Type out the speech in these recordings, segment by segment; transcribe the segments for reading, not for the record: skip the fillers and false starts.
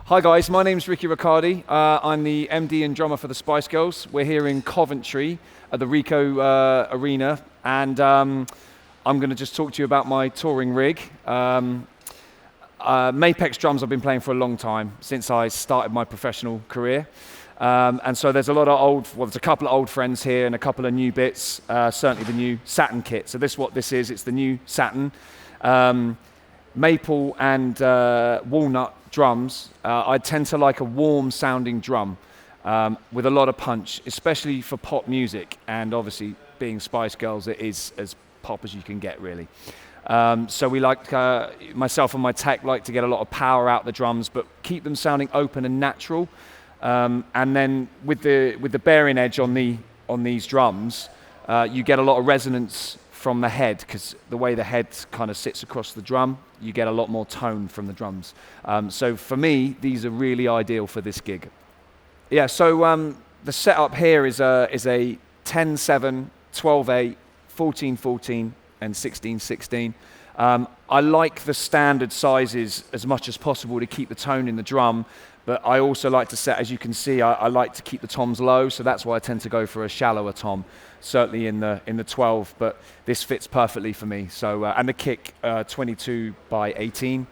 Hi guys, my name's Ricci Riccardi. I'm the MD and drummer for the Spice Girls. We're here in Coventry at the Rico Arena, and I'm going to just talk to you about my touring rig. Mapex drums I've been playing for a long time, since I started my professional career. And so there's there's a couple of old friends here and a couple of new bits, certainly the new Saturn kit. So this is what this is, it's the new Saturn. Maple and walnut drums. I tend to like a warm sounding drum with a lot of punch, especially for pop music, and obviously being Spice Girls, it is as pop as you can get, really. So we like, myself and my tech like to get a lot of power out the drums, but keep them sounding open and natural. And then with the bearing edge on these drums, you get a lot of resonance from the head, because the way the head kind of sits across the drum, you get a lot more tone from the drums. So for me, these are really ideal for this gig. Yeah, so the setup here is a 10-7, 12-8, 14-14, and 16-16. I like the standard sizes as much as possible to keep the tone in the drum, but I also like to set, as you can see, I like to keep the toms low, so that's why I tend to go for a shallower tom, certainly in the 12, but this fits perfectly for me. So and the kick 22 by 18,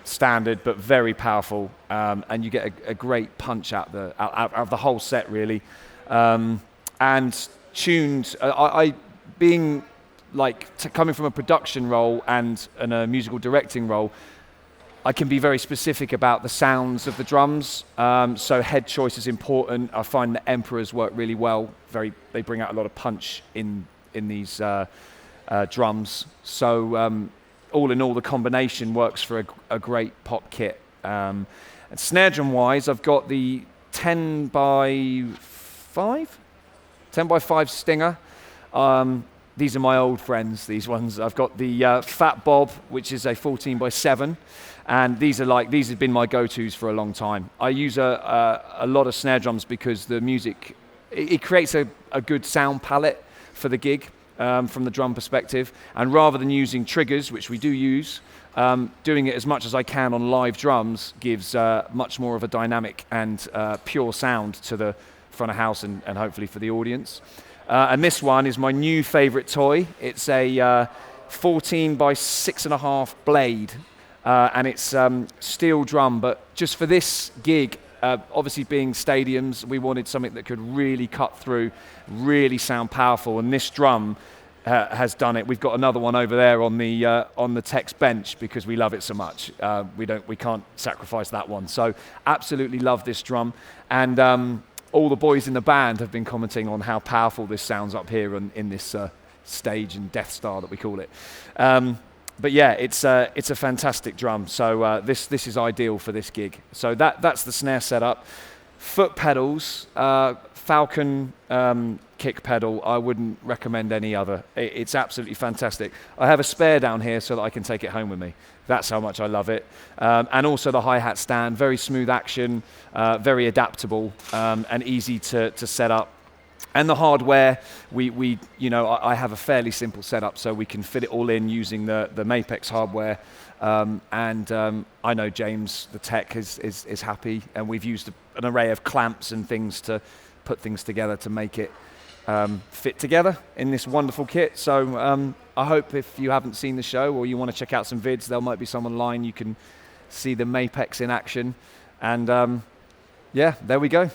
standard but very powerful, and you get a great punch out of the whole set, really. And tuned, I being like coming from a production role and a musical directing role, I can be very specific about the sounds of the drums. So head choice is important. I find the Emperors work really well. They bring out a lot of punch in these drums. So all in all, the combination works for a great pop kit. And snare drum wise, I've got the 10 by 5 Stinger. These are my old friends, these ones. I've got the Fat Bob, which is a 14 by 7. And these have been my go-tos for a long time. I use a lot of snare drums because the music, it creates a good sound palette for the gig from the drum perspective. And rather than using triggers, which we do use, doing it as much as I can on live drums gives much more of a dynamic and pure sound to the front of house and hopefully for the audience. And this one is my new favorite toy. It's a 14 by 6.5 blade. And it's steel drum, but just for this gig, obviously being stadiums, we wanted something that could really cut through, really sound powerful, and this drum has done it. We've got another one over there on the tech's bench because we love it so much. We can't sacrifice that one. So absolutely love this drum, and all the boys in the band have been commenting on how powerful this sounds up here in this stage and Death Star that we call it. But yeah, it's a fantastic drum. So this is ideal for this gig. So that's the snare setup. Foot pedals, Falcon kick pedal. I wouldn't recommend any other. It's absolutely fantastic. I have a spare down here so that I can take it home with me. That's how much I love it. And also the hi-hat stand, very smooth action, very adaptable, and easy to set up. And the hardware, I have a fairly simple setup, so we can fit it all in using the Mapex hardware. And I know James, the tech, is happy, and we've used an array of clamps and things to put things together to make it fit together in this wonderful kit. So I hope if you haven't seen the show or you want to check out some vids, there might be some online. You can see the Mapex in action. And yeah, there we go.